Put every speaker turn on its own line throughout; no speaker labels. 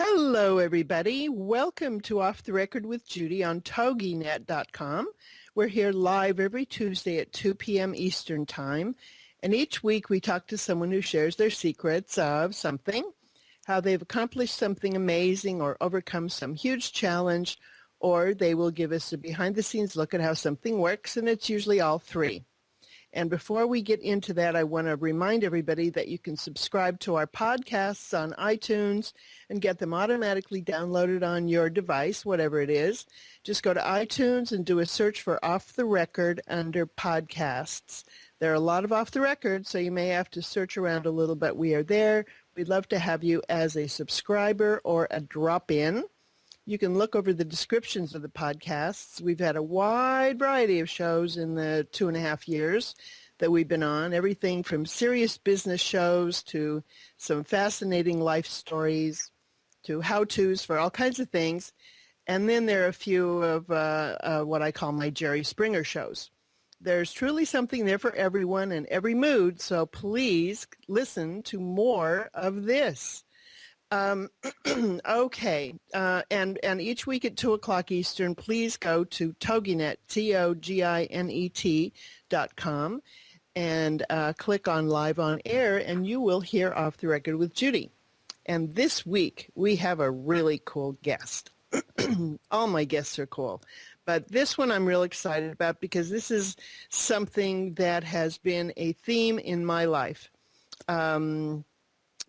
Hello, everybody. Welcome to Off the Record with Judy on TogiNet.com. We're here live every Tuesday at 2 p.m. Eastern Time. And each week we talk to someone who shares their secrets of something, how they've accomplished something amazing or overcome some huge challenge, or they will give us a behind-the-scenes look at how something works, and it's usually all three. And before we get into that, I want to remind everybody that you can subscribe to our podcasts on iTunes and get them automatically downloaded on your device, whatever it is. Just go to iTunes and do a search for Off the Record under podcasts. There are a lot of Off the Record, so you may have to search around a little, but we are there. We'd love to have you as a subscriber or a drop-in. You can look over the descriptions of the podcasts. We've had a wide variety of shows in the 2.5 years that we've been on, everything from serious business shows to some fascinating life stories to how-tos for all kinds of things. And then there are a few of what I call my Jerry Springer shows. There's truly something there for everyone and every mood, so please listen to more of this. Okay, and each week at 2 o'clock Eastern, please go to TogiNet, TogiNet.com, and click on Live on Air, and you will hear Off the Record with Judy. And this week, we have a really cool guest. All my guests are cool. But this one I'm real excited about because this is something that has been a theme in my life.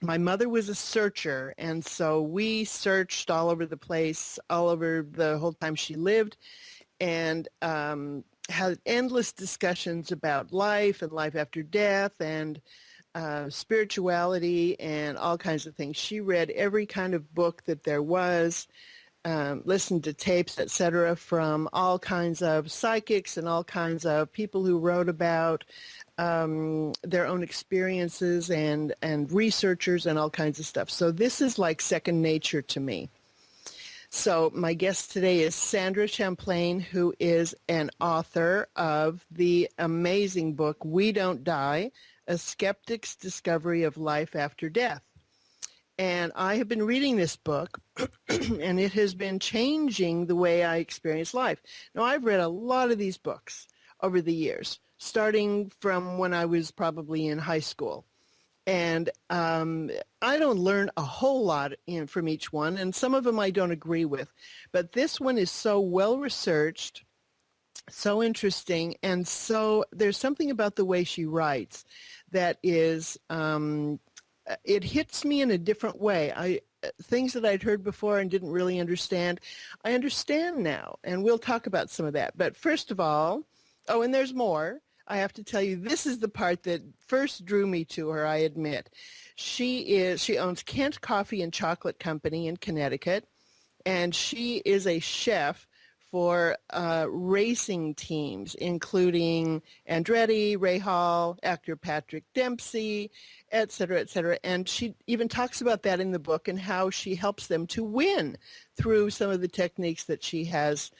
My mother was a searcher, and so we searched all over the place, all over the whole time she lived, and had endless discussions about life and life after death and spirituality and all kinds of things. She read every kind of book that there was, listened to tapes, etc., from all kinds of psychics and all kinds of people who wrote about their own experiences and researchers and all kinds of stuff. So this is like second nature to me. So my guest today is Sandra Champlain, who is an author of the amazing book, We Don't Die, A Skeptic's Discovery of Life After Death. And I have been reading this book, and it has been changing the way I experience life. Now, I've read a lot of these books over the years, starting from when I was probably in high school. And I don't learn a whole lot from each one, and some of them I don't agree with. But this one is so well-researched, so interesting, and so there's something about the way she writes that is, it hits me in a different way. Things that I'd heard before and didn't really understand, I understand now, and we'll talk about some of that. But first of all, and there's more. I have to tell you, this is the part that first drew me to her, I admit. She owns Kent Coffee and Chocolate Company in Connecticut, and she is a chef for racing teams, including Andretti, Rahal, actor Patrick Dempsey, et cetera, et cetera. And she even talks about that in the book and how she helps them to win through some of the techniques that she has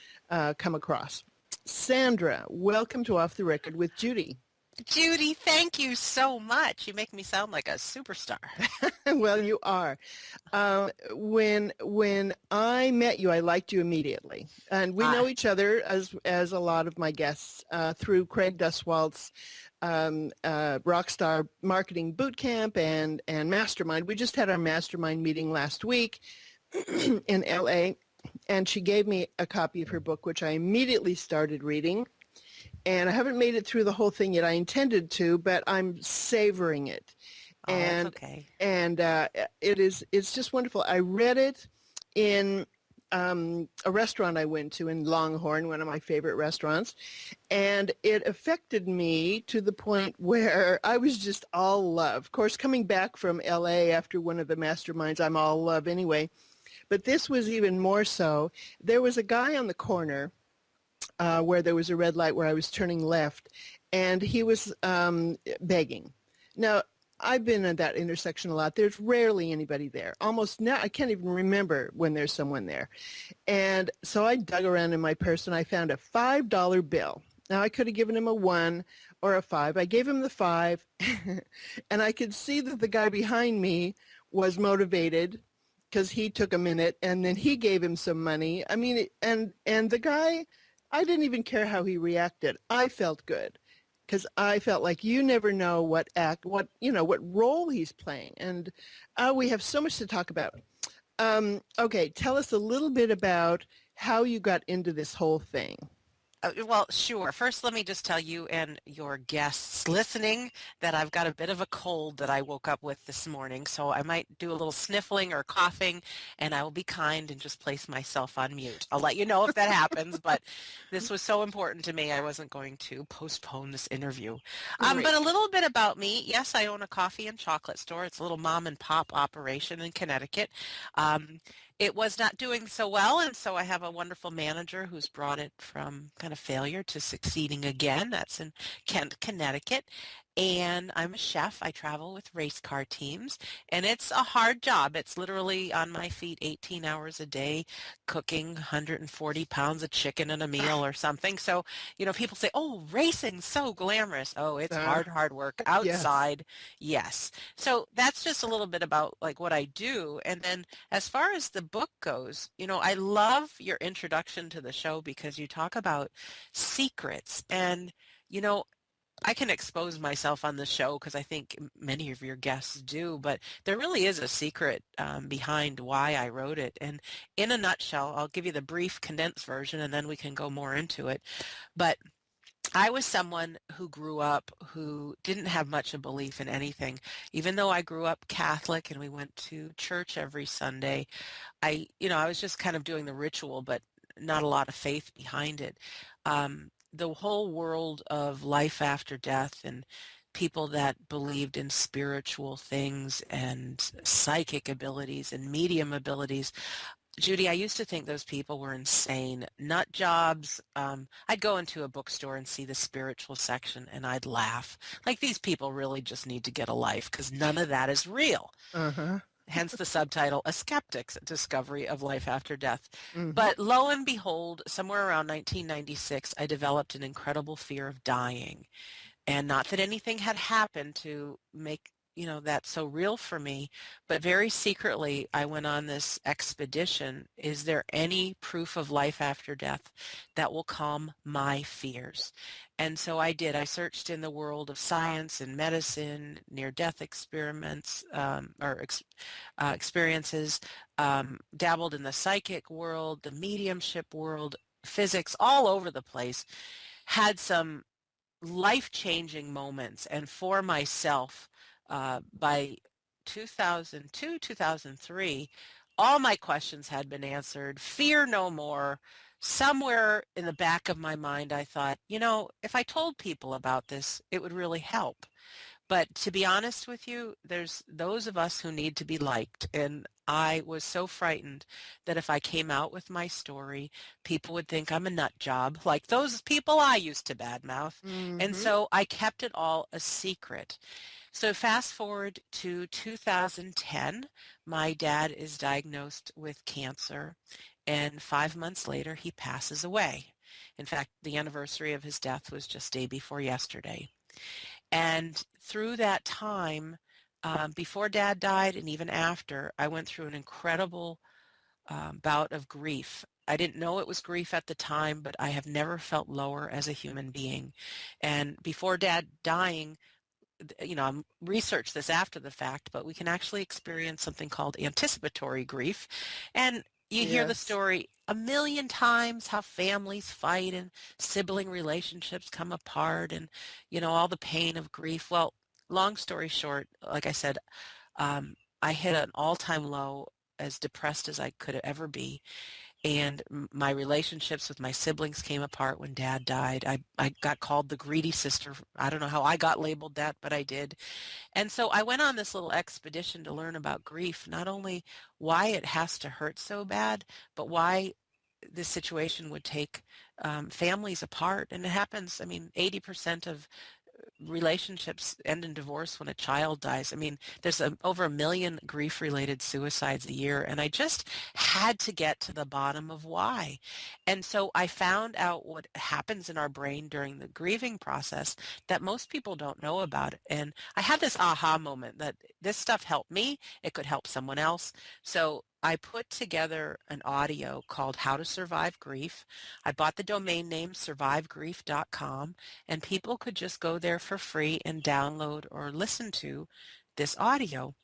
come across. Sandra, welcome to Off the Record with Judy.
Judy, thank you so much. You make me sound like a superstar.
Well, you are. When I met you, I liked you immediately. And we know each other, as a lot of my guests, through Craig Duswalt's Rockstar Marketing Bootcamp and Mastermind. We just had our Mastermind meeting last week in L.A., and she gave me a copy of her book, which I immediately started reading. And I haven't made it through the whole thing yet. I intended to, but I'm savoring it.
That's okay.
And it's just wonderful. I read it in a restaurant I went to in Longhorn, one of my favorite restaurants, and it affected me to the point where I was just all love. Of course, coming back from L.A. after one of the masterminds, I'm all love anyway. But this was even more so. There was a guy on the corner where there was a red light where I was turning left, and he was begging. Now, I've been at that intersection a lot. There's rarely anybody there. Almost now, I can't even remember when there's someone there. And so I dug around in my purse, and I found a $5 bill. Now, I could have given him a 1 or a 5. I gave him the 5, and I could see that the guy behind me was motivated, because he took a minute and then he gave him some money. I mean, and the guy, I didn't even care how he reacted. I felt good because I felt like you never know what role he's playing. And we have so much to talk about. Okay, tell us a little bit about how you got into this whole thing.
Well, sure. First, let me just tell you and your guests listening that I've got a bit of a cold that I woke up with this morning. So I might do a little sniffling or coughing, and I will be kind and just place myself on mute. I'll let you know if that happens, but this was so important to me, I wasn't going to postpone this interview. But
Great.
a little bit about me. Yes, I own a coffee and chocolate store. It's a little mom and pop operation in Connecticut. Um, it was not doing so well, and so I have a wonderful manager who's brought it from kind of failure to succeeding again. That's in Kent, Connecticut. And I'm a chef. I travel with race car teams, and it's a hard job. It's literally on my feet 18 hours a day, cooking 140 pounds of chicken in a meal or something. So, people say, oh, racing's so glamorous. Oh, it's
Uh,
hard work
yes.
outside. Yes. So that's just a little bit about like what I do. And then as far as the book goes, I love your introduction to the show because you talk about secrets. And, you know, I can expose myself on the show because I think many of your guests do, but there really is a secret behind why I wrote it. And in a nutshell, I'll give you the brief condensed version and then we can go more into it. But I was someone who grew up who didn't have much of belief in anything. Even though I grew up Catholic and we went to church every Sunday, I was just kind of doing the ritual, but not a lot of faith behind it. The whole world of life after death and people that believed in spiritual things and psychic abilities and medium abilities. Judy, I used to think those people were insane, nut jobs. I'd go into a bookstore and see the spiritual section and I'd laugh. Like these people really just need to get a life because none of that is real.
Uh-huh.
Hence the subtitle, A Skeptic's Discovery of Life After Death.
Mm-hmm.
But lo and behold, somewhere around 1996, I developed an incredible fear of dying. And not that anything had happened to make, that so real for me, but very secretly, I went on this expedition. Is there any proof of life after death that will calm my fears? And so I did. I searched in the world of science and medicine, near-death experiments experiences, dabbled in the psychic world, the mediumship world, physics, all over the place, had some life-changing moments. And for myself, by 2002, 2003, all my questions had been answered. Fear no more. Somewhere in the back of my mind, I thought, if I told people about this, it would really help. But to be honest with you, there's those of us who need to be liked. And I was so frightened that if I came out with my story, people would think I'm a nut job, like those people I used to badmouth. And
Mm-hmm.
so I kept it all a secret. So fast forward to 2010, my dad is diagnosed with cancer, and 5 months later, he passes away. In fact, the anniversary of his death was just day before yesterday. And through that time, before Dad died and even after, I went through an incredible bout of grief. I didn't know it was grief at the time, but I have never felt lower as a human being. And before Dad dying, I researched this after the fact, but we can actually experience something called anticipatory grief. And you hear the
Yes.
story a million times how families fight and sibling relationships come apart and, all the pain of grief. Well, long story short, like I said, I hit an all-time low, as depressed as I could ever be. And my relationships with my siblings came apart when Dad died. I got called the greedy sister. I don't know how I got labeled that, but I did. And so I went on this little expedition to learn about grief, not only why it has to hurt so bad, but why this situation would take families apart. And it happens, 80% of relationships end in divorce when a child dies. There's over 1 million grief-related suicides a year, and I just had to get to the bottom of why. And so I found out what happens in our brain during the grieving process that most people don't know about. And I had this aha moment that this stuff helped me. It could help someone else. So I put together an audio called How to Survive Grief. I bought the domain name survivegrief.com, and people could just go there for free and download or listen to this audio.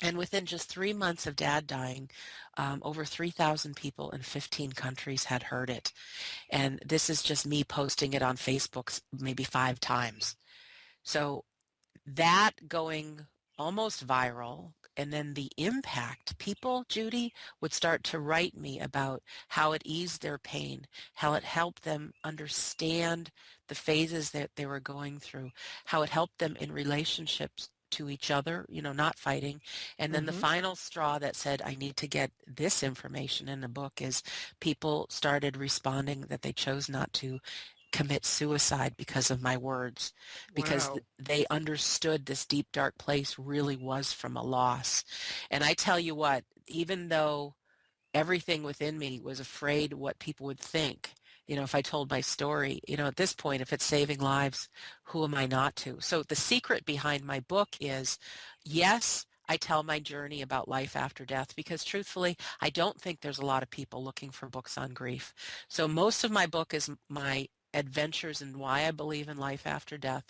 And within just 3 months of Dad dying, over 3,000 people in 15 countries had heard it. And this is just me posting it on Facebook maybe 5 times. So that going almost viral, and then the impact, people, Judy, would start to write me about how it eased their pain, how it helped them understand the phases that they were going through, how it helped them in relationships to each other, not fighting. And then the
Mm-hmm.
final straw that said, I need to get this information in the book, is people started responding that they chose not to commit suicide because of my words, because
Wow.
they understood this deep, dark place really was from a loss. And I tell you what, even though everything within me was afraid what people would think, if I told my story, at this point, if it's saving lives, who am I not to? So the secret behind my book is, yes, I tell my journey about life after death, because truthfully, I don't think there's a lot of people looking for books on grief. So most of my book is my adventures and why I believe in life after death.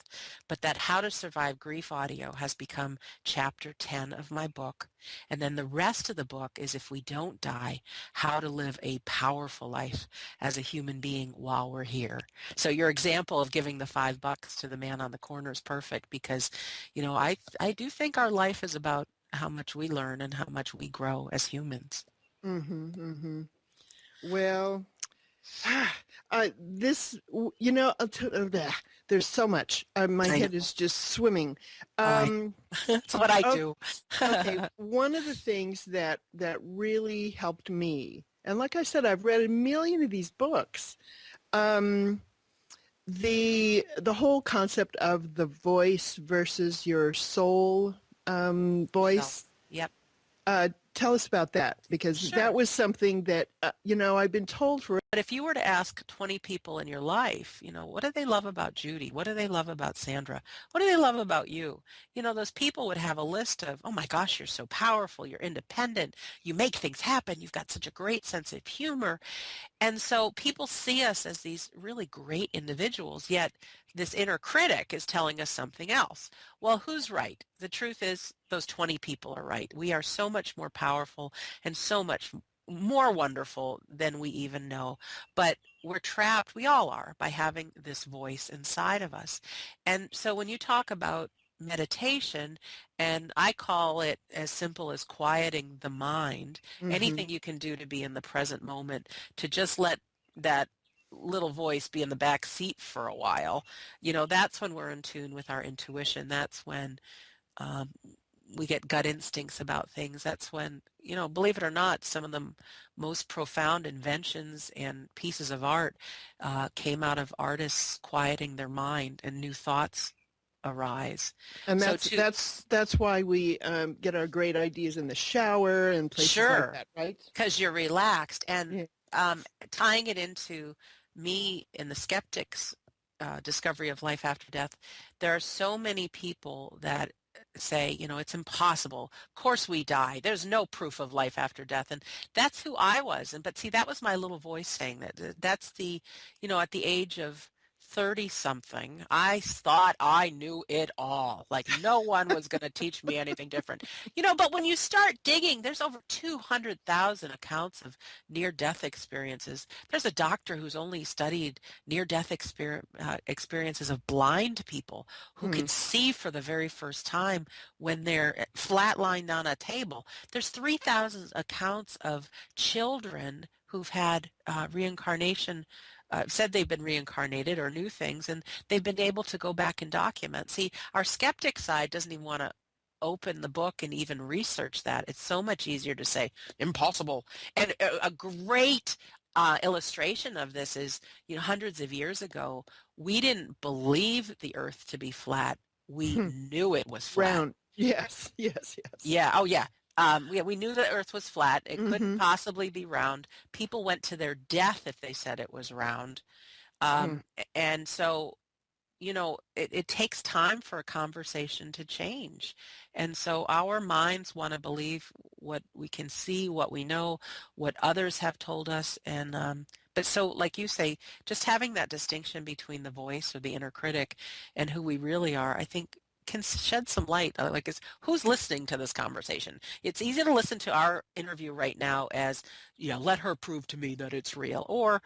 But that How to Survive Grief audio has become chapter 10 of my book. And then the rest of the book is, if we don't die, how to live a powerful life as a human being while we're here. So your example of giving the $5 to the man on the corner is perfect, because, I do think our life is about how much we learn and how much we grow as humans.
Mm-hmm. Mm-hmm. Well, there's so much. My
I know.
head is just swimming.
Oh,
Um,
that's what I
o-
do.
okay, one of the things that really helped me, and like I said, I've read a million of these books. Um, the whole concept of the voice versus your soul
So,
voice.
yep,
Tell us about that, because that
sure.
was something that I've been told for.
But if you were to ask 20 people in your life, what do they love about Judy? What do they love about Sandra? What do they love about you? Those people would have a list of, oh my gosh, you're so powerful, you're independent, you make things happen, you've got such a great sense of humor. And so people see us as these really great individuals, yet this inner critic is telling us something else. Well, who's right? The truth is, those 20 people are right. We are so much more powerful and so much more wonderful than we even know. But we're trapped, we all are, by having this voice inside of us. And so when you talk about meditation, and I call it as simple as quieting the mind,
Hmm.
anything you can do to be in the present moment, to just let that little voice be in the back seat for a while, that's when we're in tune with our intuition. That's when um, we get gut instincts about things. That's when, believe it or not, some of the most profound inventions and pieces of art came out of artists quieting their mind, and new thoughts arise.
And
So
that's
to
that's that's why we get our great ideas in the shower and places like
Sure,
that, right?
because you're relaxed. And
Yeah.
um, tying it into me in the skeptics' discovery of life after death, there are so many people that say, it's impossible. Of course we die. There's no proof of life after death. And that's who I was. And but see, that was my little voice saying that. That's the, at the age of 30 something, I thought I knew it all. Like no one was going to teach me anything different. But when you start digging, there's over 200,000 accounts of near-death experiences. There's a doctor who's only studied near-death experiences of blind people who
Hmm.
can see for the very first time when they're flatlined on a table. There's 3,000 accounts of children who've had reincarnation, said they've been reincarnated or new things, and they've been able to go back and document. See, our skeptic side doesn't even want to open the book and even research that. It's so much easier to say impossible. And a great illustration of this is, hundreds of years ago, we didn't believe the earth to be flat. We
Hmm.
knew it was flat.
Round. Yes, yes, yes.
Yeah. Oh, yeah. We knew the earth was flat. It couldn't
Mm-hmm.
possibly be round. People went to their death if they said it was round.
Hmm.
And so it takes time for a conversation to change. And so our minds want to believe what we can see, what we know, what others have told us. And but so like you say, just having that distinction between the voice or the inner critic and who we really are, I think can shed some light. Like, who's listening to this conversation? It's easy to listen to our interview right now as, let her prove to me that it's real. Or,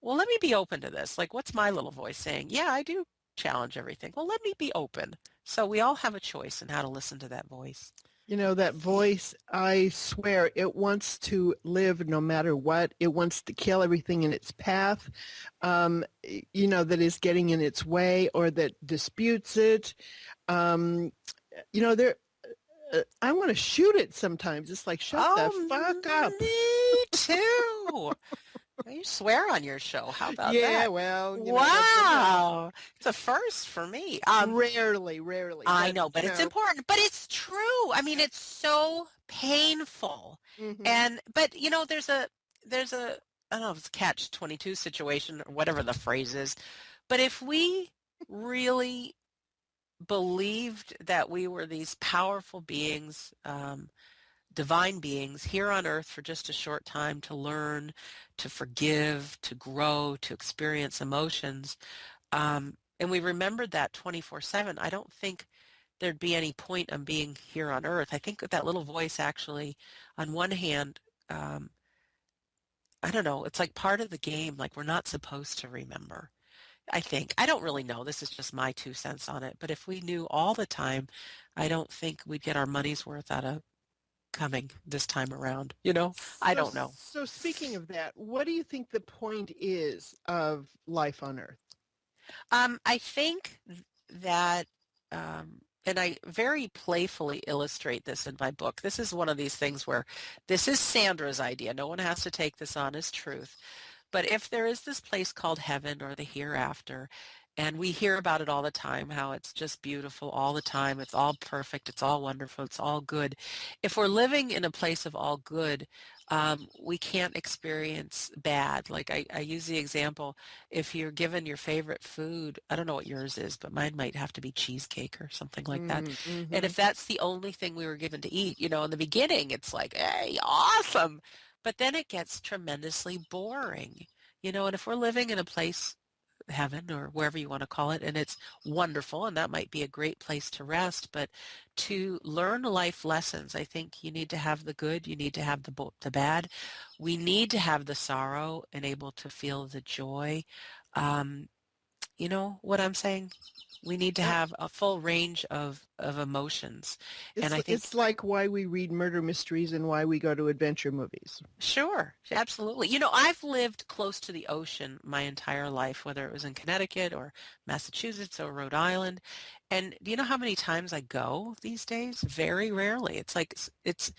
well, let me be open to this. Like, what's my little voice saying? Yeah, I do challenge everything. Well, let me be open. So we all have a choice in how to listen to that voice.
That voice, I swear, it wants to live no matter what. It wants to kill everything in its path, that is getting in its way or that disputes it. There, I want to shoot it sometimes. It's like, shut the fuck up.
Me too. You swear on your show. How about that?
Yeah, well,
wow. It's a first for me.
Rarely.
I know, but it's important. But it's true. I mean, it's so painful.
Mm-hmm.
But there's a I don't know if it's a catch-22 situation or whatever the phrase is. But if we really believed that we were these powerful beings, divine beings here on earth for just a short time to learn, to forgive, to grow, to experience emotions, and we remembered that 24/7, I don't think there'd be any point in being here on earth. I think that little voice actually, on one hand, I don't know, it's like part of the game, like we're not supposed to remember. I think. I don't really know. This is just my 2 cents on it. But if we knew all the time, I don't think we'd get our money's worth out of coming this time around. I don't know.
So speaking of that, what do you think the point is of life on Earth?
I think that, and I very playfully illustrate this in my book. This is one of these things where this is Sandra's idea. No one has to take this on as truth. But if there is this place called heaven or the hereafter, and we hear about it all the time, how it's just beautiful all the time, it's all perfect, it's all wonderful, it's all good. If we're living in a place of all good, we can't experience bad. Like I use the example, if you're given your favorite food, I don't know what yours is, but mine might have to be cheesecake or something like that.
Mm-hmm.
And if that's the only thing we were given to eat, in the beginning, it's like, hey, awesome. But then it gets tremendously boring, and if we're living in a place, heaven or wherever you want to call it, and it's wonderful, and that might be a great place to rest, but to learn life lessons, I think you need to have the good, you need to have the bad, we need to have the sorrow and able to feel the joy. You know what I'm saying? We need to have a full range of emotions. And I think
It's like why we read murder mysteries and why we go to adventure movies.
sure, absolutely. I've lived close to the ocean my entire life, whether it was in Connecticut or Massachusetts or Rhode Island. And do you know how many times I go these days? Very rarely. It's like it's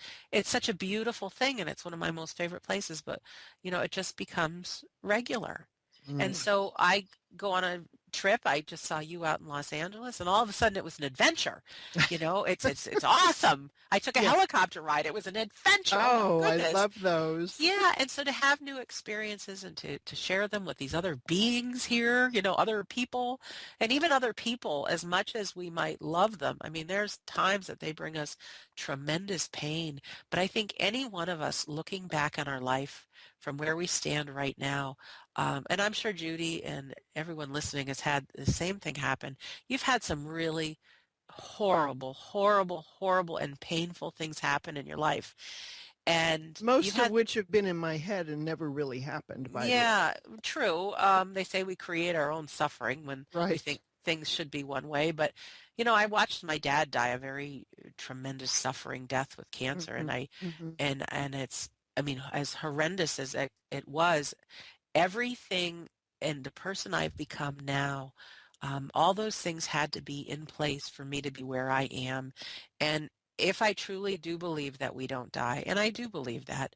such a beautiful thing, and it's one of my most favorite places, but it just becomes regular. And so I go on a trip. I just saw you out in Los Angeles, and all of a sudden it was an adventure. It's awesome. I took a
Yeah.
helicopter ride. It was an adventure.
Oh,
Oh my
I
goodness.
love those.
Yeah, and so to have new experiences and to share them with these other beings here, other people, and even other people, as much as we might love them. I mean, there's times that they bring us tremendous pain, but I think any one of us looking back on our life from where we stand right now, and I'm sure Judy and everyone listening has had the same thing happen. You've had some really horrible, horrible, horrible, and painful things happen in your life. And you've
Most of
had,
which have been in my head and never really happened, by the way.
yeah, true. They say we create our own suffering when we
Right.
think things should be one way. But, I watched my dad die a very tremendous suffering death with cancer.
Mm-hmm.
And
Mm-hmm.
and it's, I mean, as horrendous as it was, everything and the person I've become now, all those things had to be in place for me to be where I am. And if I truly do believe that we don't die, and I do believe that,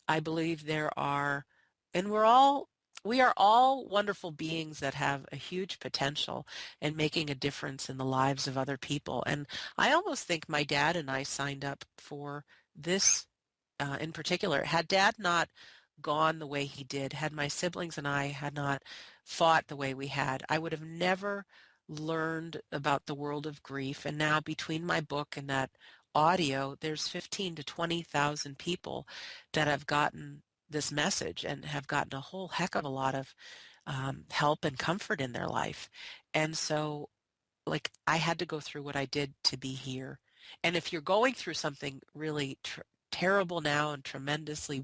I believe there are, and we are all wonderful beings that have a huge potential in making a difference in the lives of other people. And I almost think my dad and I signed up for this in particular. Had Dad not gone the way he did, had my siblings and I had not fought the way we had, I would have never learned about the world of grief. And now between my book and that audio, there's 15 to 20,000 people that have gotten this message and have gotten a whole heck of a lot of help and comfort in their life. And so, like, I had to go through what I did to be here. And if you're going through something really terrible now and tremendously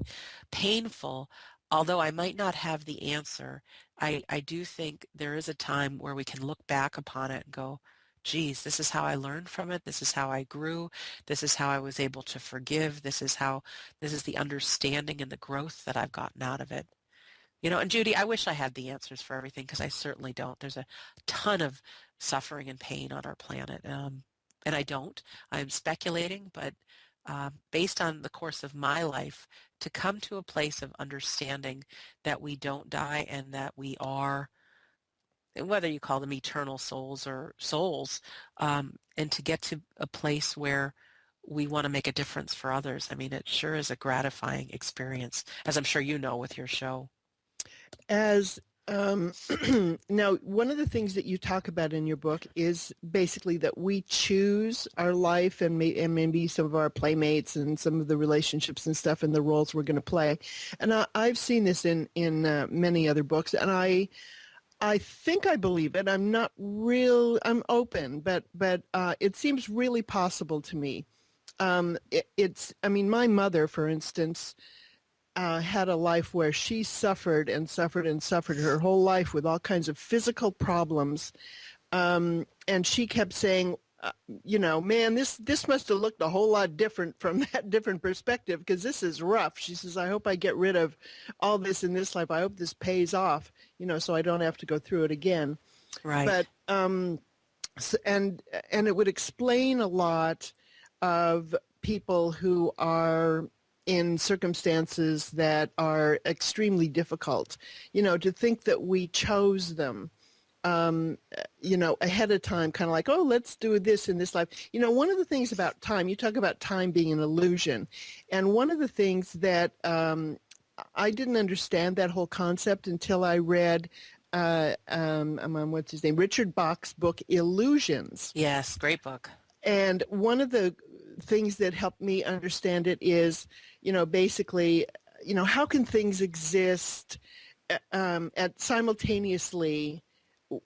painful, although I might not have the answer, I do think there is a time where we can look back upon it and go, geez, this is how I learned from it. This is how I grew. This is how I was able to forgive. This is the understanding and the growth that I've gotten out of it. And Judy, I wish I had the answers for everything because I certainly don't. There's a ton of suffering and pain on our planet, and I don't. I'm speculating, but based on the course of my life, to come to a place of understanding that we don't die and that we are, whether you call them eternal souls or souls, and to get to a place where we want to make a difference for others. I mean, it sure is a gratifying experience, as I'm sure you know with your show.
As now, one of the things that you talk about in your book is basically that we choose our life and maybe some of our playmates and some of the relationships and stuff and the roles we're going to play. And I've seen this in many other books, and I think I believe it. I'm open, but it seems really possible to me. I mean, my mother, for instance, had a life where she suffered and suffered and suffered her whole life with all kinds of physical problems. And she kept saying, man, this must have looked a whole lot different from that different perspective because this is rough. She says, I hope I get rid of all this in this life. I hope this pays off, so I don't have to go through it again.
Right.
But, and it would explain a lot of people who are in circumstances that are extremely difficult, to think that we chose them, ahead of time, kind of like, oh, let's do this in this life. One of the things about time, you talk about time being an illusion. And one of the things that I didn't understand that whole concept until I read, what's his name? Richard Bach's book, Illusions.
Yes, great book.
And one of the things that helped me understand it is, basically, how can things exist at simultaneously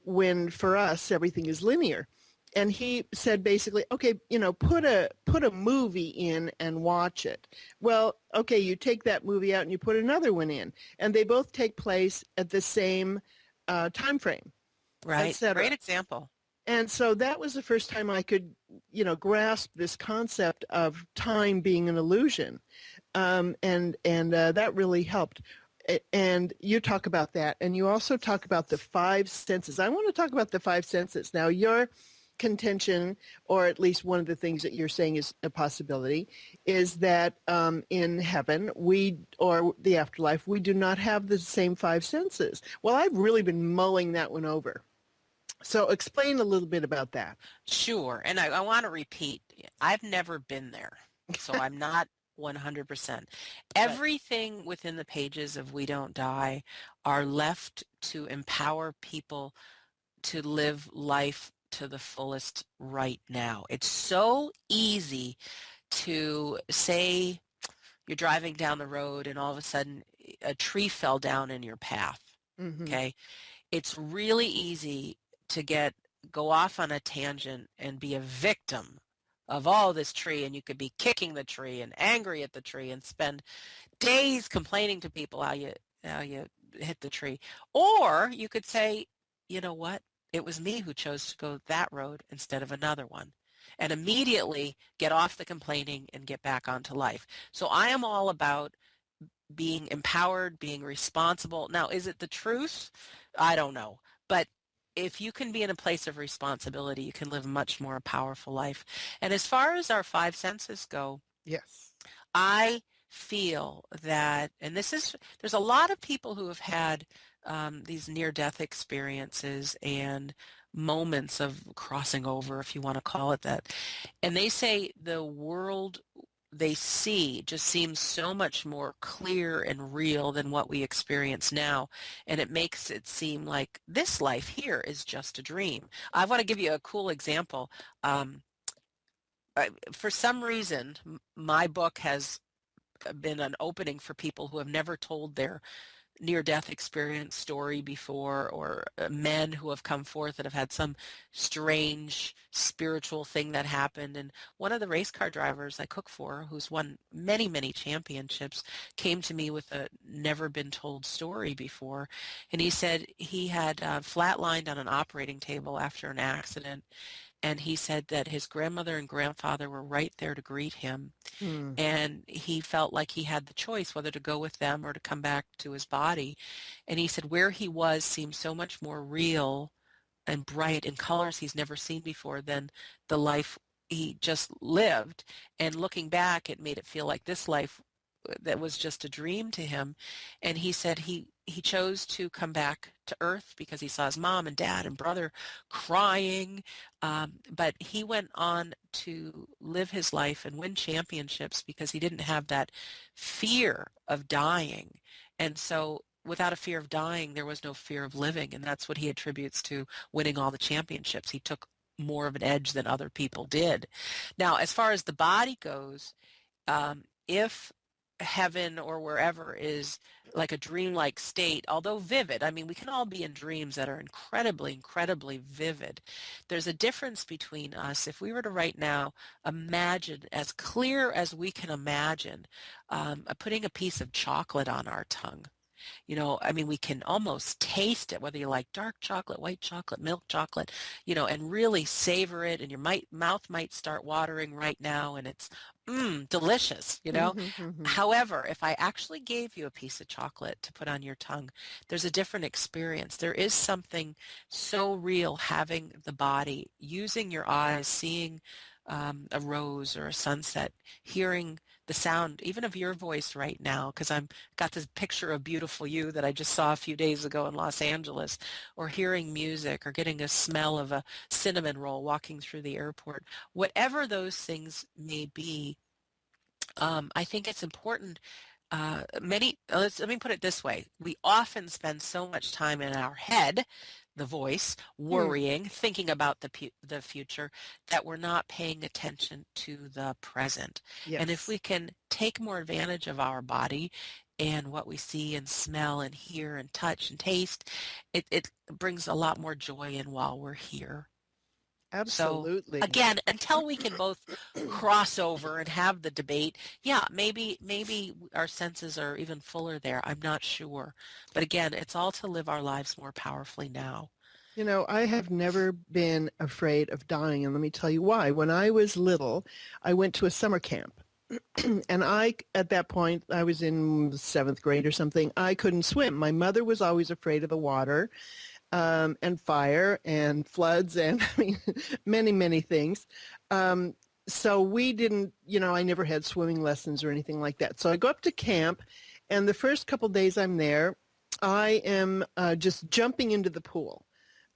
when for us everything is linear? And he said basically, okay, put a movie in and watch it. Well, okay, you take that movie out and you put another one in, and they both take place at the same time frame.
Right. Great example.
And so that was the first time I could, grasp this concept of time being an illusion. And that really helped. And you talk about that. And you also talk about the five senses. I want to talk about the five senses. Now, your contention, or at least one of the things that you're saying is a possibility, is that in heaven, or the afterlife, we do not have the same five senses. Well, I've really been mulling that one over. So explain a little bit about that.
Sure. And I want to repeat, I've never been there, so I'm not 100%. Everything within the pages of We Don't Die are left to empower people to live life to the fullest right now. It's so easy to say you're driving down the road and all of a sudden a tree fell down in your path. Mm-hmm. Okay. It's really easy to go off on a tangent and be a victim of all this tree, and you could be kicking the tree and angry at the tree and spend days complaining to people how you hit the tree. Or you could say, you know what? It was me who chose to go that road instead of another one, and immediately get off the complaining and get back onto life. So I am all about being empowered, being responsible. Now, is it the truth? I don't know. But if you can be in a place of responsibility, you can live a much more powerful life. And as far as our five senses go,
yes,
I feel that, and there's a lot of people who have had these near-death experiences and moments of crossing over, if you want to call it that. And they say the world they see just seems so much more clear and real than what we experience now. And it makes it seem like this life here is just a dream. I want to give you a cool example. Um, for some reason, my book has been an opening for people who have never told their near-death experience story before, or men who have come forth that have had some strange spiritual thing that happened. And one of the race car drivers I cook for, who's won many, many championships, came to me with a never been told story before. And he said he had flatlined on an operating table after an accident. And he said that his grandmother and grandfather were right there to greet him,
Hmm.
and he felt like he had the choice whether to go with them or to come back to his body. And he said where he was seemed so much more real and bright in colors he's never seen before than the life he just lived. And looking back, it made it feel like this life that was just a dream to him. And he said he chose to come back to earth because he saw his mom and dad and brother crying. But he went on to live his life and win championships because he didn't have that fear of dying. And so without a fear of dying, there was no fear of living. And that's what he attributes to winning all the championships. He took more of an edge than other people did. Now, as far as the body goes, if heaven or wherever is like a dreamlike state, although vivid, I mean, we can all be in dreams that are incredibly, incredibly vivid. There's a difference between us. If we were to right now imagine as clear as we can imagine putting a piece of chocolate on our tongue. I mean, we can almost taste it, whether you like dark chocolate, white chocolate, milk chocolate, and really savor it. And your mouth might start watering right now, and it's delicious.
Mm-hmm.
However, if I actually gave you a piece of chocolate to put on your tongue, there's a different experience. There is something so real having the body, using your eyes, seeing a rose or a sunset, hearing the sound even of your voice right now, because I'm got this picture of beautiful you that I just saw a few days ago in Los Angeles, or hearing music, or getting a smell of a cinnamon roll walking through the airport. Whatever those things may be, I think it's important. Let me put it this way. We often spend so much time in our head, the voice,
Hmm.
worrying, thinking about the future, that we're not paying attention to the present. And if
Yes.
we can take more advantage of our body and what we see and smell and hear and touch and taste, it brings a lot more joy in while we're here. So
Absolutely.
again, until we can both cross over and have the debate, yeah, maybe our senses are even fuller there. I'm not sure. But again, it's all to live our lives more powerfully now.
I have never been afraid of dying, and let me tell you why. When I was little, I went to a summer camp. And at that point, I was in seventh grade or something. I couldn't swim. My mother was always afraid of the water, and fire and floods and I mean, many, many things. So we didn't, I never had swimming lessons or anything like that. So I go up to camp, and the first couple days I'm there, I am just jumping into the pool.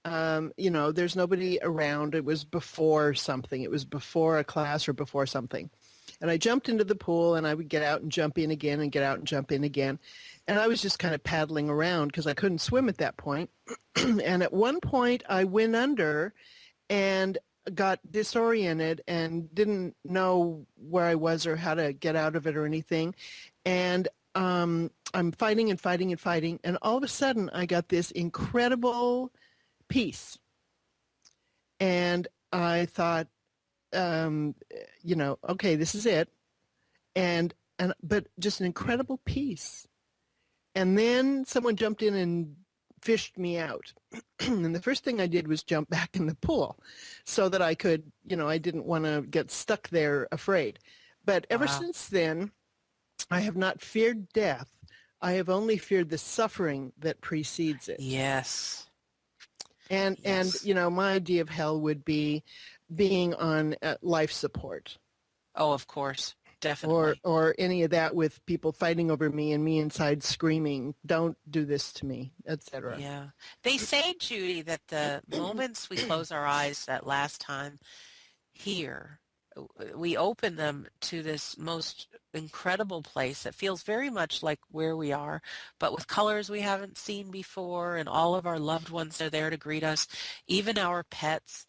There's nobody around. It was before something. It was before a class or before something. And I jumped into the pool, and I would get out and jump in again and get out and jump in again. And I was just kind of paddling around because I couldn't swim at that point. And at one point I went under and got disoriented and didn't know where I was or how to get out of it or anything. And I'm fighting and fighting and fighting. And all of a sudden I got this incredible peace. And I thought, okay, this is it. But just an incredible peace. And then someone jumped in and fished me out. And the first thing I did was jump back in the pool so that I could, I didn't want to get stuck there afraid. But ever
Wow.
since then, I have not feared death. I have only feared the suffering that precedes it.
Yes.
And
Yes.
my idea of hell would be being on life support,
Oh, of course.
or
Definitely.
any of that, with people fighting over me and me inside screaming, "Don't do this to me," etc.
Yeah. They say, Judy, that the moments we close our eyes that last time here, we open them to this most incredible place that feels very much like where we are, but with colors we haven't seen before, and all of our loved ones are there to greet us, even our pets.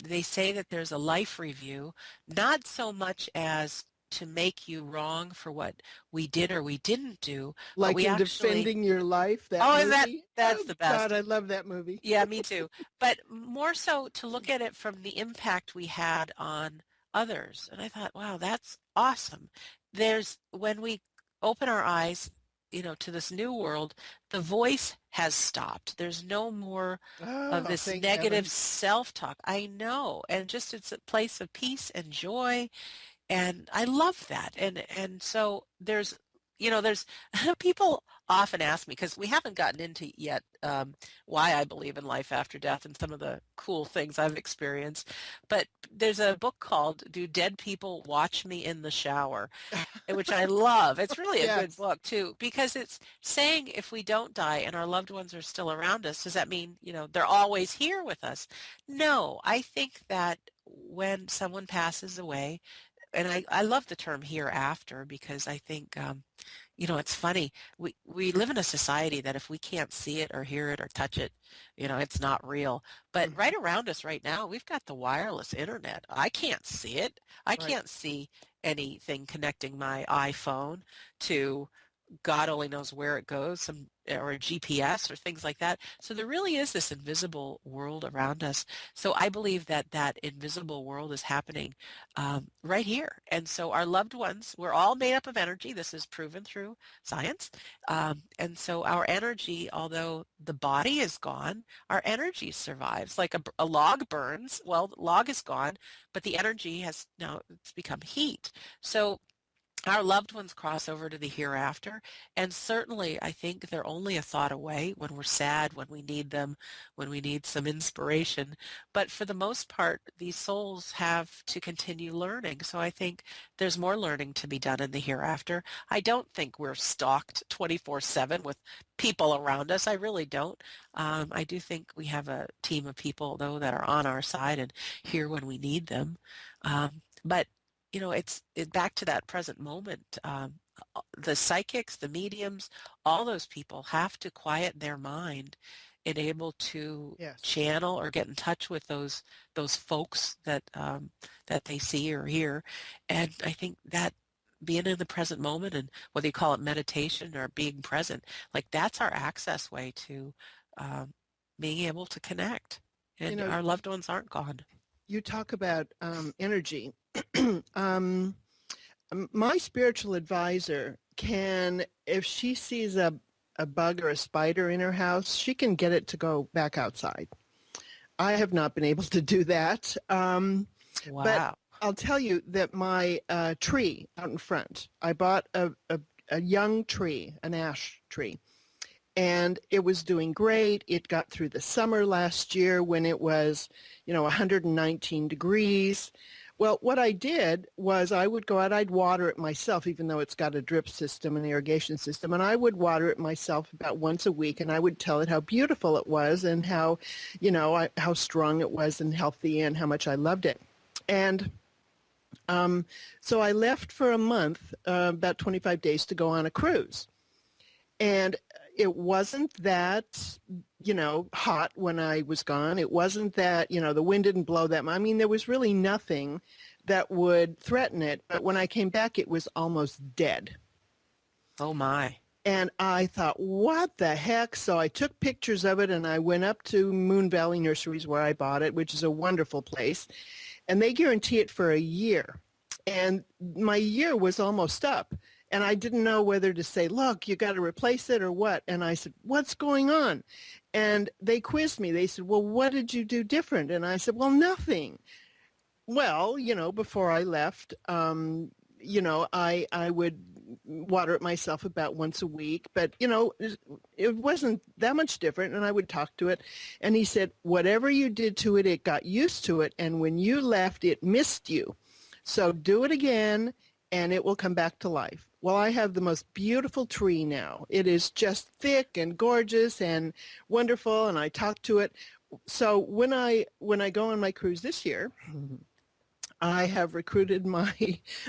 They say that there's a life review, not so much as to make you wrong for what we did or we didn't do, but
Like
we
in
actually,
Defending Your Life, that
oh,
movie.
that's
Oh
the
God,
best.
I love that movie.
Yeah, me too. But more so to look at it from the impact we had on others. And I thought, wow, that's awesome. When we open our eyes, to this new world, the voice has stopped. There's no more of
Oh,
this
thank
negative
heaven.
self-talk. I know. And just it's a place of peace and joy, and I love that. And so there's people often ask me, because we haven't gotten into yet why I believe in life after death and some of the cool things I've experienced, but there's a book called Do Dead People Watch Me in the Shower, which I love. It's really a good
Yes.
book too, because it's saying if we don't die and our loved ones are still around us, does that mean they're always here with us? No, I think that when someone passes away, and I love the term hereafter, because I think it's funny. We live in a society that if we can't see it or hear it or touch it, it's not real. But right
Mhm.
around us right now, we've got the wireless internet. I can't see it. I
Right.
can't see anything connecting my iPhone to God only knows where it goes, or a GPS or things like that. So there really is this invisible world around us. So I believe that that invisible world is happening right here. And so our loved ones, we're all made up of energy. This is proven through science. And so our energy, although the body is gone, our energy survives. Like a log burns, well, the log is gone, but the energy has now, it's become heat. So our loved ones cross over to the hereafter, and certainly I think they're only a thought away when we're sad, when we need them, when we need some inspiration. But for the most part, these souls have to continue learning. So I think there's more learning to be done in the hereafter. I don't think we're stalked 24/7 with people around us. I really don't. I do think we have a team of people, though, that are on our side and here when we need them. But it's back to that present moment. The psychics, the mediums, all those people have to quiet their mind and able to
Yes.
channel or get in touch with those folks that they see or hear. And I think that being in the present moment, and whether you call it meditation or being present, like that's our access way to um, being able to connect.
You
And
know,
our loved ones aren't gone.
you talk about energy. um, my spiritual advisor can, if she sees a bug or a spider in her house, she can get it to go back outside. I have not been able to do that. But
Wow.
I'll tell you that my tree out in front, I bought a young tree, an ash tree, and it was doing great. It got through the summer last year when it was, 119 degrees. Well, what I did was I would go out, I'd water it myself, even though it's got a drip system, an irrigation system, and I would water it myself about once a week, and I would tell it how beautiful it was and how, how strong it was and healthy and how much I loved it. And so I left for a month, about 25 days to go on a cruise. And it wasn't that, hot when I was gone. It wasn't that, the wind didn't blow that much. I mean, there was really nothing that would threaten it. But when I came back, it was almost dead.
Oh my.
And I thought, what the heck? So I took pictures of it and I went up to Moon Valley Nurseries where I bought it, which is a wonderful place. And they guarantee it for a year. And my year was almost up. And I didn't know whether to say, look, you got to replace it or what. And I said, what's going on? And they quizzed me. They said, well, what did you do different? And I said, well, nothing. Well, before I left, I would water it myself about once a week, but it wasn't that much different. And I would talk to it, and he said, whatever you did to it, it got used to it, and when you left, it missed you. So do it again, and it will come back to life. Well, I have the most beautiful tree now. It is just thick and gorgeous and wonderful, and I talk to it. So when I go on my cruise this year, I have recruited my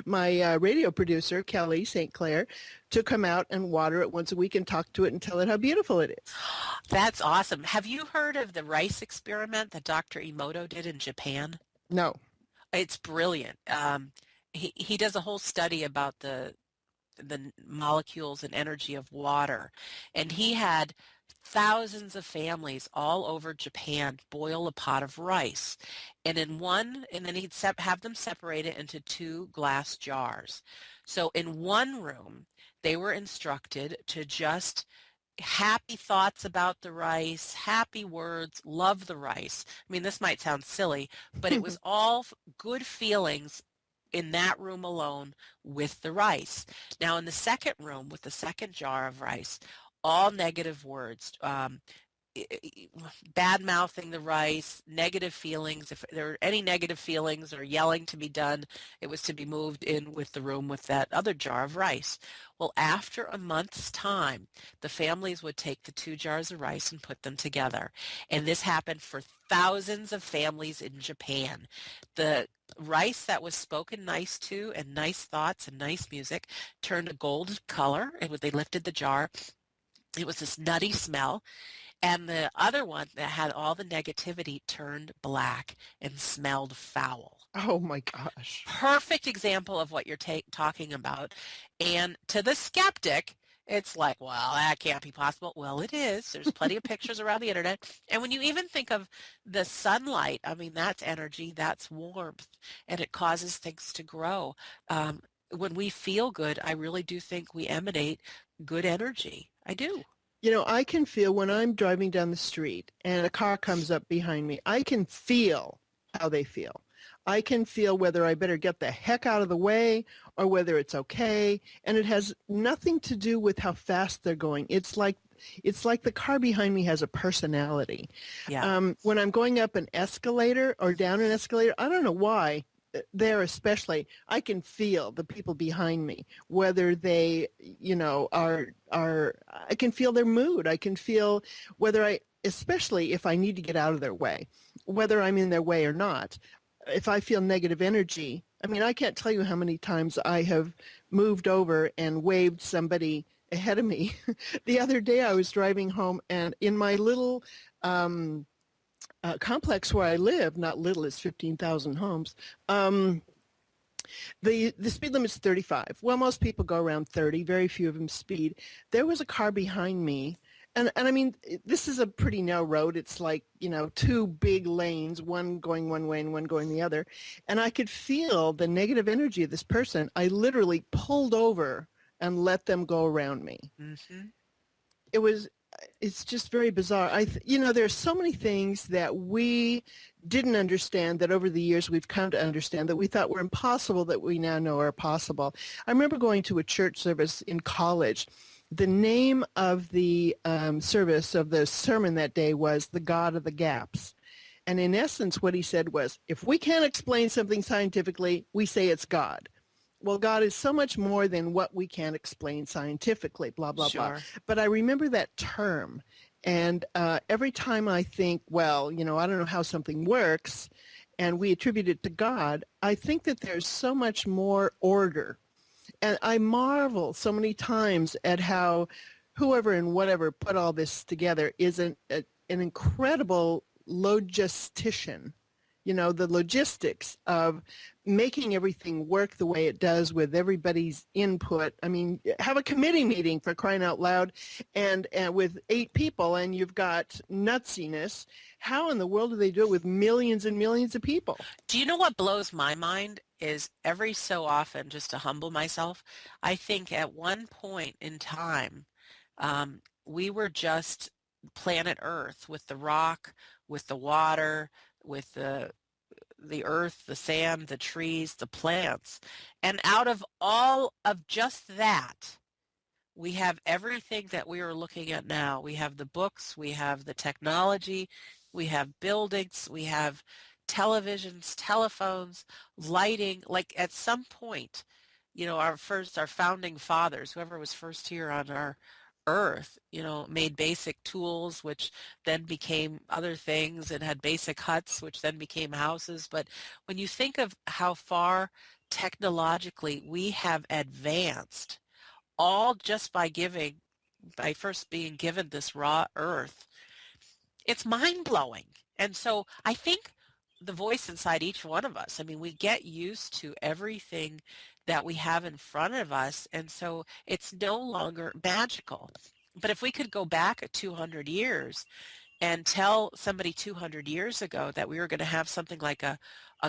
radio producer, Kelly St. Clair, to come out and water it once a week and talk to it and tell it how beautiful it is.
That's awesome. Have you heard of the rice experiment that Dr. Emoto did in Japan?
No.
It's brilliant. He does a whole study about the molecules and energy of water, and he had thousands of families all over Japan boil a pot of rice, and then he'd have them separate it into two glass jars. So in one room, they were instructed to just happy thoughts about the rice, happy words, love the rice. I mean, this might sound silly, but it was all good feelings in that room alone with the rice. Now, in the second room with the second jar of rice, all negative words, bad mouthing the rice, negative feelings. If there were any negative feelings or yelling to be done, it was to be moved in with the room with that other jar of rice. Well, after a month's time, the families would take the two jars of rice and put them together. And this happened for thousands of families in Japan. The rice that was spoken nice to and nice thoughts and nice music turned a gold color, and when they lifted the jar, it was this nutty smell. And the other one that had all the negativity turned black and smelled foul.
Oh my gosh.
Perfect example of what you're talking about. And to the skeptic, it's like, well, that can't be possible. Well, it is. There's plenty of pictures around the internet. And when you even think of the sunlight, I mean, that's energy, that's warmth, and it causes things to grow. When we feel good, I really do think we emanate good energy. I do.
You know, I can feel when I'm driving down the street and a car comes up behind me, I can feel how they feel. I can feel whether I better get the heck out of the way or whether it's okay. And it has nothing to do with how fast they're going. It's like the car behind me has a personality.
Yeah.
When I'm going up an escalator or down an escalator, I don't know why, there especially, I can feel the people behind me, whether they, are, I can feel their mood. I can feel especially if I need to get out of their way, whether I'm in their way or not. If I feel negative energy, I mean, I can't tell you how many times I have moved over and waved somebody ahead of me. The other day I was driving home, and in my little complex where I live, not little, it's 15,000 homes, the speed limit is 35. Well, most people go around 30. Very few of them speed. There was a car behind me. And I mean, this is a pretty narrow road. It's like, two big lanes, one going one way and one going the other. And I could feel the negative energy of this person. I literally pulled over and let them go around me.
Mm-hmm.
It's just very bizarre. There's so many things that we didn't understand that over the years we've come to understand that we thought were impossible that we now know are possible. I remember going to a church service in college. The name of the service of the sermon that day was The God of the Gaps. And in essence, what he said was, if we can't explain something scientifically, we say it's God. Well, God is so much more than what we can't explain scientifically, blah, blah,
Sure.
blah. But I remember that term. And every time I think, well, I don't know how something works, and we attribute it to God, I think that there's so much more order. And I marvel so many times at how whoever and whatever put all this together is an incredible logistician. The logistics of making everything work the way it does with everybody's input. I mean, have a committee meeting, for crying out loud, and with 8 people, and you've got nutsiness. How in the world do they do it with millions and millions of people?
Do you know what blows my mind is every so often, just to humble myself, I think at one point in time, we were just planet Earth with the rock, with the water, with the earth, the sand, the trees, the plants. And out of all of just that, we have everything that we are looking at now. We have the books, we have the technology, we have buildings, we have televisions, telephones, lighting. Like at some point, our founding fathers, whoever was first here on our earth, made basic tools, which then became other things, and had basic huts, which then became houses. But when you think of how far technologically we have advanced, all just by first being given this raw earth, it's mind-blowing. And so I think the voice inside each one of us, I mean, we get used to everything that we have in front of us, and so it's no longer magical. But if we could go back 200 years and tell somebody 200 years ago that we were going to have something like a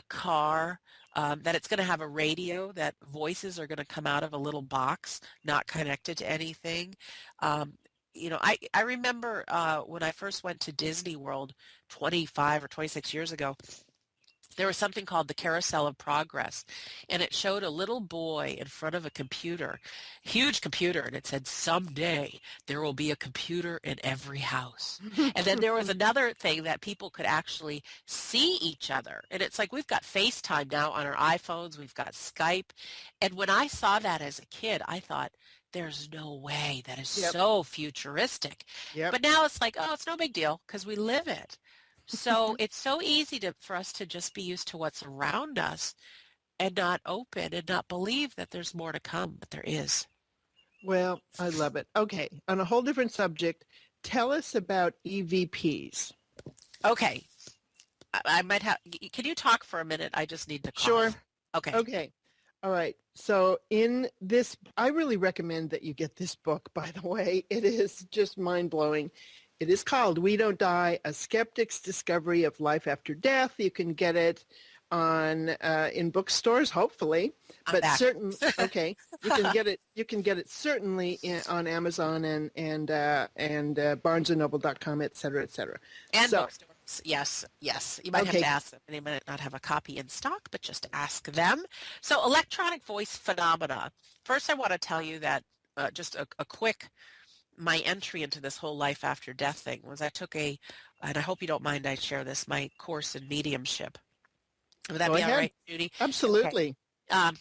car, that it's going to have a radio, that voices are going to come out of a little box, not connected to anything. I remember when I first went to Disney World 25 or 26 years ago, there was something called the Carousel of Progress, and it showed a little boy in front of a computer, huge computer, and it said, someday there will be a computer in every house. And then there was another thing that people could actually see each other. And it's like, we've got FaceTime now on our iPhones, we've got Skype. And when I saw that as a kid, I thought, there's no way, that is
Yep.
so futuristic.
Yep.
But now it's like, oh, it's no big deal because we live it. So it's so easy for us to just be used to what's around us and not open and not believe that there's more to come, but there is.
Well, I love it. Okay, on a whole different subject, tell us about EVPs.
Okay. I might have, can you talk for a minute? I just need to cough.
Sure.
Okay.
Okay. All right. So in this, I really recommend that you get this book, by the way. It is just mind-blowing. It is called We Don't Die, A Skeptic's Discovery of Life After Death. You can get it on in bookstores, hopefully. But okay, you can get it certainly on Amazon and barnesandnoble.com, et cetera, et cetera.
And bookstores. Yes. You might have to ask them. They might not have a copy in stock, but just ask them. So electronic voice phenomena. First, I want to tell you that just a quick, my entry into this whole life after death thing was I took and I hope you don't mind I share this, my course in mediumship. Would that be all right, Judy?
Absolutely.
Okay.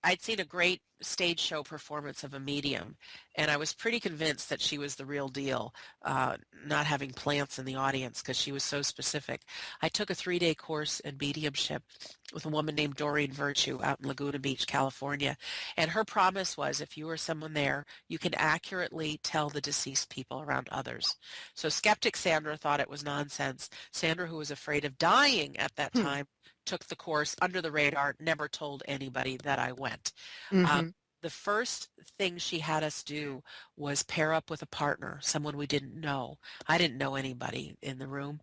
I'd seen a great stage show performance of a medium, and I was pretty convinced that she was the real deal, not having plants in the audience because she was so specific. I took a 3-day course in mediumship with a woman named Doreen Virtue out in Laguna Beach, California, and her promise was if you were someone there, you can accurately tell the deceased people around others. So skeptic Sandra thought it was nonsense. Sandra, who was afraid of dying at that time, took the course under the radar, never told anybody that I went.
Mm-hmm.
The first thing she had us do was pair up with a partner, someone we didn't know. I didn't know anybody in the room.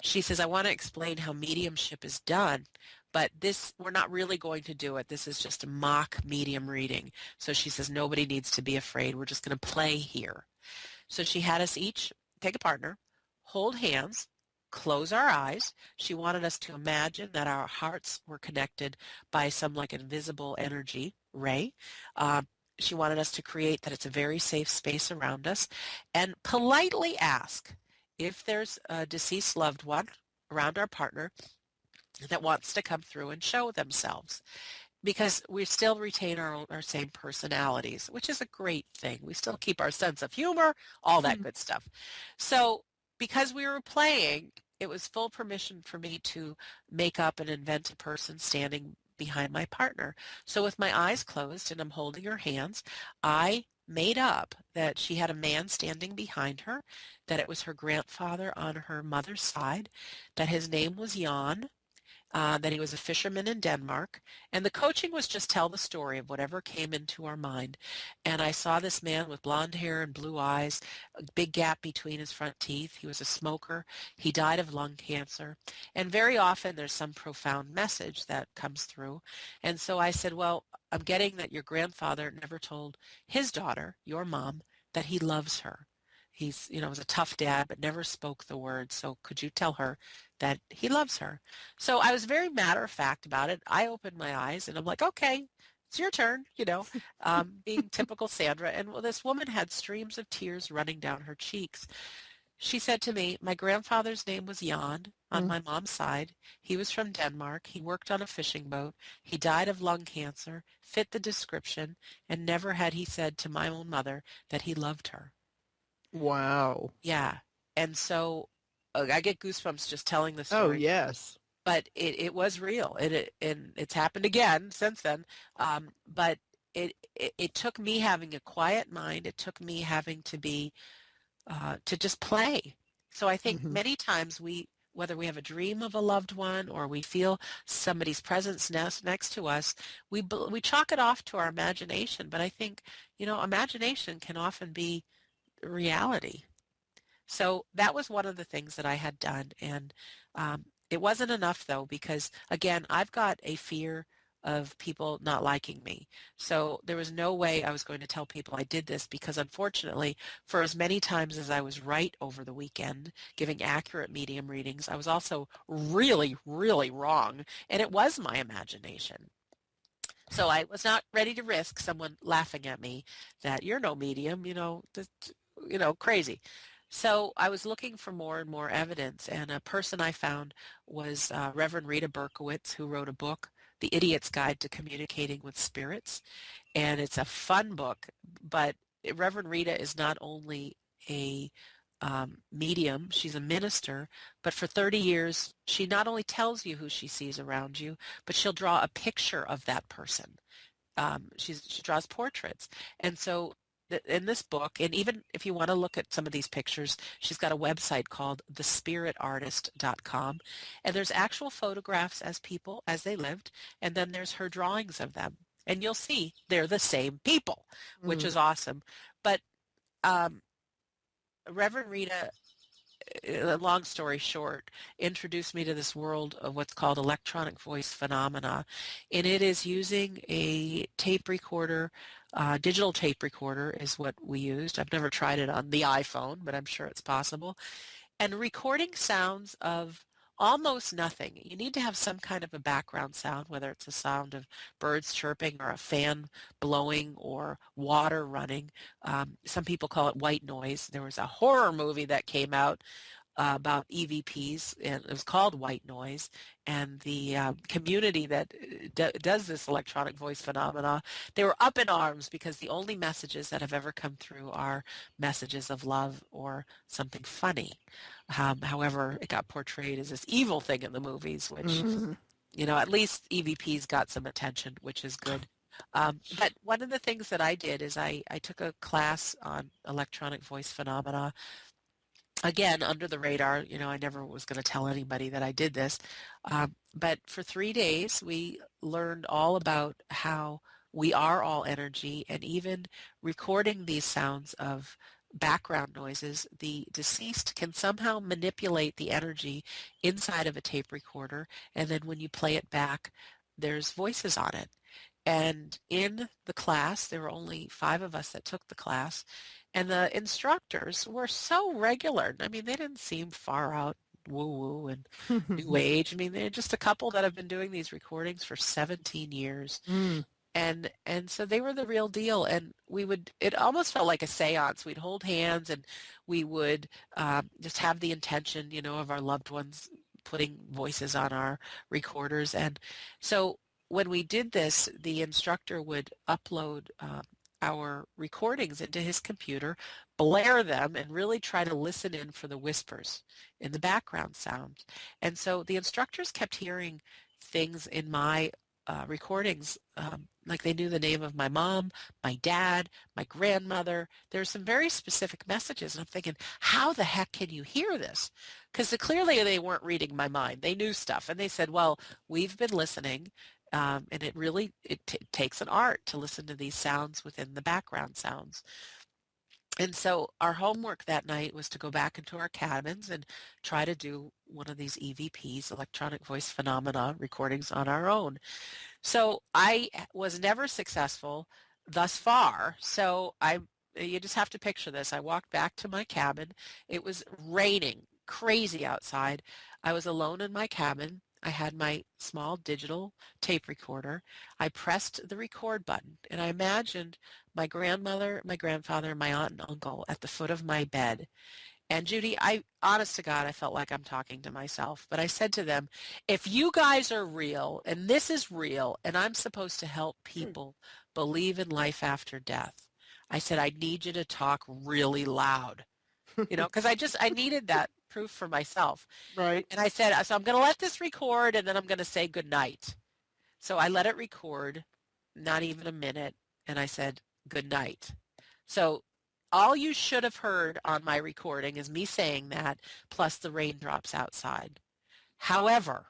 She says, I want to explain how mediumship is done, but we're not really going to do it. This is just a mock medium reading. So she says, nobody needs to be afraid. We're just going to play here. So she had us each take a partner, hold hands, close our eyes. She wanted us to imagine that our hearts were connected by some like invisible energy ray. She wanted us to create that it's a very safe space around us and politely ask if there's a deceased loved one around our partner that wants to come through and show themselves. Because we still retain our same personalities, which is a great thing. We still keep our sense of humor, all that good stuff. So because we were playing, it was full permission for me to make up and invent a person standing behind my partner. So with my eyes closed and I'm holding her hands, I made up that she had a man standing behind her, that it was her grandfather on her mother's side, that his name was Jan, that he was a fisherman in Denmark. And the coaching was just tell the story of whatever came into our mind. And I saw this man with blonde hair and blue eyes, a big gap between his front teeth. He was a smoker. He died of lung cancer. And very often there's some profound message that comes through. And so I said, well, I'm getting that your grandfather never told his daughter, your mom, that he loves her. He's, was a tough dad, but never spoke the word. So could you tell her that he loves her? So I was very matter of fact about it. I opened my eyes and I'm like, okay, it's your turn, being typical Sandra. And this woman had streams of tears running down her cheeks. She said to me, my grandfather's name was Jan on
Mm.
my mom's side. He was from Denmark. He worked on a fishing boat. He died of lung cancer, fit the description, and never had he said to my own mother that he loved her.
Wow.
Yeah. And so I get goosebumps just telling the
Oh,
story,
yes.
but it was real. And it's happened again since then. But it took me having a quiet mind. It took me having to just play. So I think
Hmm.
many times whether we have a dream of a loved one or we feel somebody's presence next to us, we chalk it off to our imagination. But I think, imagination can often be reality. So that was one of the things that I had done. And it wasn't enough, though, because, again, I've got a fear of people not liking me. So there was no way I was going to tell people I did this because, unfortunately, for as many times as I was right over the weekend, giving accurate medium readings, I was also really, really wrong. And it was my imagination. So I was not ready to risk someone laughing at me that you're no medium, crazy. So I was looking for more and more evidence, and a person I found was Reverend Rita Berkowitz, who wrote a book, The Idiot's Guide to Communicating with Spirits. And it's a fun book, but Reverend Rita is not only a medium, she's a minister, but for 30 years, she not only tells you who she sees around you, but she'll draw a picture of that person. She draws portraits. And so in this book, and even if you want to look at some of these pictures, she's got a website called thespiritartist.com. And there's actual photographs as people as they lived, and then there's her drawings of them. And you'll see they're the same people, which
Mm.
is awesome. But um, Reverend Rita, long story short, introduced me to this world of what's called electronic voice phenomena. And it is using a tape recorder, digital tape recorder is what we used. I've never tried it on the iPhone, but I'm sure it's possible. And recording sounds of almost nothing. You need to have some kind of a background sound, whether it's a sound of birds chirping or a fan blowing or water running. Some people call it white noise. There was a horror movie that came out about EVPs, and it was called White Noise. And the community that does this electronic voice phenomena, they were up in arms because the only messages that have ever come through are messages of love or something funny. However, it got portrayed as this evil thing in the movies, which,
Hmm.
at least EVPs got some attention, which is good. But one of the things that I did is I took a class on electronic voice phenomena, again, under the radar. I never was going to tell anybody that I did this. But for 3 days, we learned all about how we are all energy, and even recording these sounds of background noises, the deceased can somehow manipulate the energy inside of a tape recorder. And then when you play it back, there's voices on it. And in the class, there were only 5 of us that took the class, and the instructors were so regular. I mean, they didn't seem far out woo-woo and new age. I mean, they're just a couple that have been doing these recordings for 17 years.
Mm.
And so they were the real deal. And it almost felt like a seance. We'd hold hands and we would just have the intention, of our loved ones putting voices on our recorders. And so when we did this, the instructor would upload our recordings into his computer, blare them, and really try to listen in for the whispers in the background sound. And so the instructors kept hearing things in my recordings, like they knew the name of my mom, my dad, my grandmother. There's some very specific messages, and I'm thinking, how the heck can you hear this? Because clearly they weren't reading my mind. They knew stuff, and they said, well, we've been listening, and it takes an art to listen to these sounds within the background sounds. And so our homework that night was to go back into our cabins and try to do one of these EVPs, electronic voice phenomena recordings, on our own. So I was never successful thus far. So you just have to picture this. I walked back to my cabin. It was raining crazy outside. I was alone in my cabin. I had my small digital tape recorder. I pressed the record button, and I imagined my grandmother, my grandfather, my aunt and uncle at the foot of my bed. And Judy, I, honest to God, I felt like I'm talking to myself, but I said to them, if you guys are real and this is real and I'm supposed to help people believe in life after death, I said, I need you to talk really loud, because I needed that proof for myself.
Right.
And I said, so I'm going to let this record and then I'm going to say good night. So I let it record, not even a minute, and I said, good night. So all you should have heard on my recording is me saying that, plus the raindrops outside. However,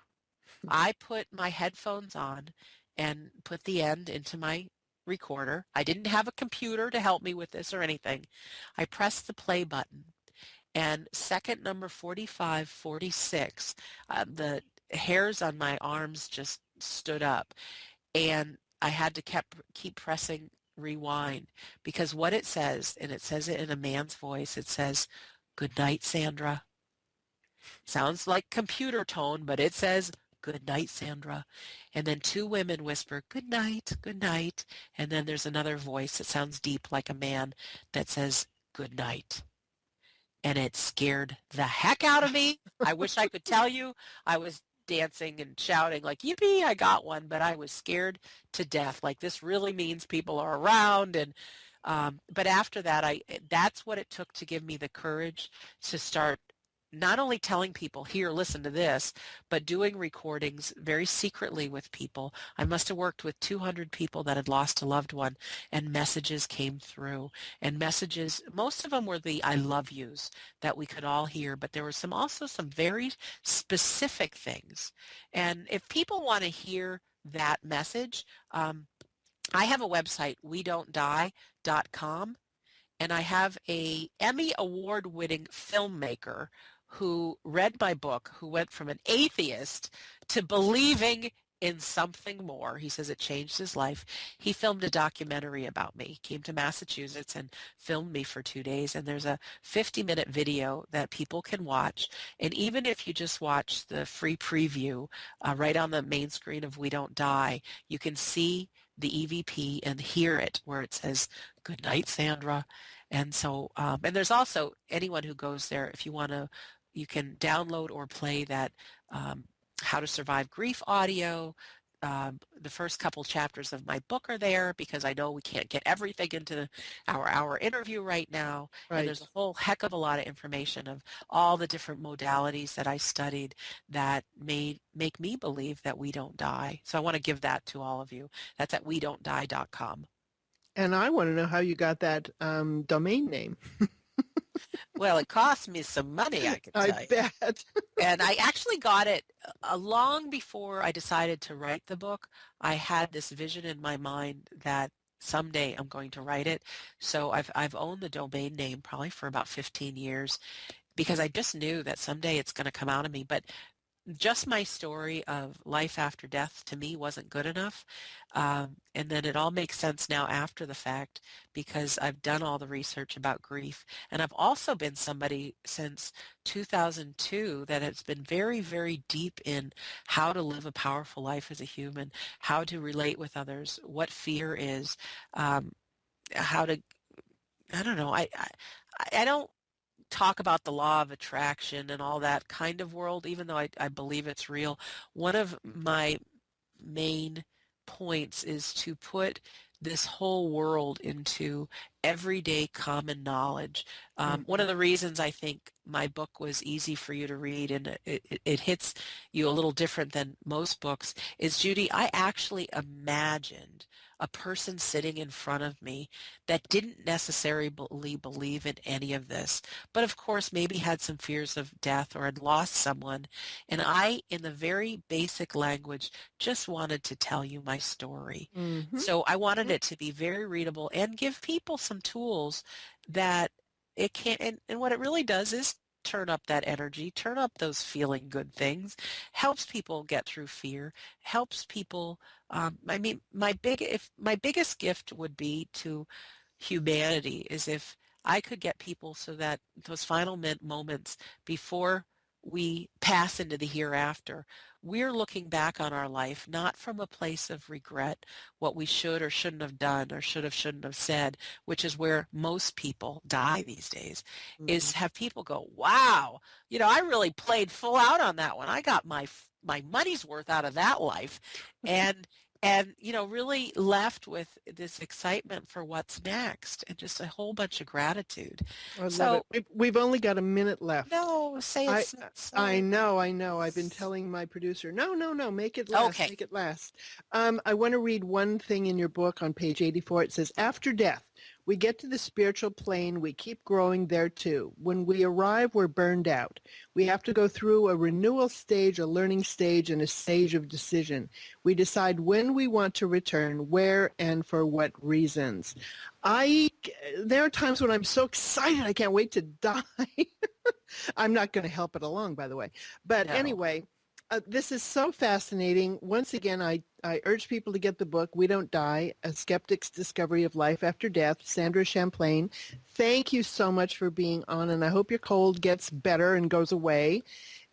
I put my headphones on and put the end into my recorder. I didn't have a computer to help me with this or anything. I pressed the play button, and second number 45, 46, the hairs on my arms just stood up, and I had to keep pressing rewind, because what it says, and it says it in a man's voice, it says, good night, Sandra. Sounds like computer tone, but it says, good night, Sandra. And then two women whisper, good night, good night. And then there's another voice that sounds deep like a man that says, good night. And it scared the heck out of me. I wish I could tell you I was dancing and shouting like, yippee, I got one, but I was scared to death. Like, this really means people are around. And but after that, that's what it took to give me the courage to start not only telling people, here, listen to this, but doing recordings very secretly with people. I must have worked with 200 people that had lost a loved one, and messages came through. And messages, most of them were the I love yous that we could all hear, but there were also some very specific things. And if people want to hear that message, I have a website, wedon'tdie.com, and I have a Emmy award-winning filmmaker who read my book, who went from an atheist to believing in something more. He says it changed his life. He filmed a documentary about me. He came to Massachusetts and filmed me for 2 days, and there's a 50-minute video that people can watch. And even if you just watch the free preview right on the main screen of We Don't Die, you can see the EVP and hear it where it says, good night, Sandra. And so, and there's also anyone who goes there, if you want to, you can download or play that How to Survive Grief audio. The first couple chapters of my book are there, because I know we can't get everything into our hour interview right now.
Right.
And there's a whole heck of a lot of information of all the different modalities that I studied that make me believe that we don't die. So I want to give that to all of you. That's at wedon'tdie.com.
And I want to know how you got that domain name.
Well, it cost me some money, I can tell
I
you.
bet.
And I actually got it long before I decided to write the book. I had this vision in my mind that someday I'm going to write it. So I've owned the domain name probably for about 15 years, because I just knew that someday it's going to come out of me. But just my story of life after death to me wasn't good enough. And then it all makes sense now after the fact, because I've done all the research about grief. And I've also been somebody since 2002 that has been very, very deep in how to live a powerful life as a human, how to relate with others, what fear is, how to, I don't know, I don't talk about the law of attraction and all that kind of world, even though I believe it's real. One of my main points is to put this whole world into everyday common knowledge. One of the reasons I think my book was easy for you to read, and it hits you a little different than most books, is, Judy, I actually imagined a person sitting in front of me that didn't necessarily believe in any of this, but of course maybe had some fears of death or had lost someone. And I, in the very basic language, just wanted to tell you my story.
Mm-hmm.
So I wanted it to be very readable and give people some tools that it can, and what it really does is turn up that energy, turn up those feeling good things, helps people get through fear, helps people. I mean, my biggest gift would be to humanity is if I could get people so that those final moments before we pass into the hereafter, we're looking back on our life not from a place of regret, what we should or shouldn't have done or shouldn't have said, which is where most people die these days,
Mm-hmm.
is have people go, wow, I really played full out on that one. I got my money's worth out of that life. And really left with this excitement for what's next and just a whole bunch of gratitude.
I love it.
So
We've only got a minute left.
no, say
I
it's not
I
so.
know, I know. I've been telling my producer, no, no, no, make it last,
Okay.
make it last. I want to read one thing in your book on page 84. It says, after death, we get to the spiritual plane. We keep growing there too. When we arrive, we're burned out. We have to go through a renewal stage, a learning stage, and a stage of decision. We decide when we want to return, where, and for what reasons. I, there are times when I'm so excited I can't wait to die. I'm not going to help it along, by the way. But
No.
anyway, this is so fascinating. Once again, I urge people to get the book, We Don't Die, A Skeptic's Discovery of Life After Death, Sandra Champlain. Thank you so much for being on, and I hope your cold gets better and goes away.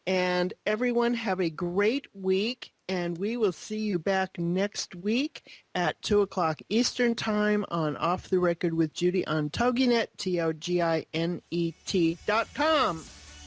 And everyone have a great week, and we will see you back next week at 2 o'clock Eastern Time on Off the Record with Judy on TogiNet, TogiNet.com.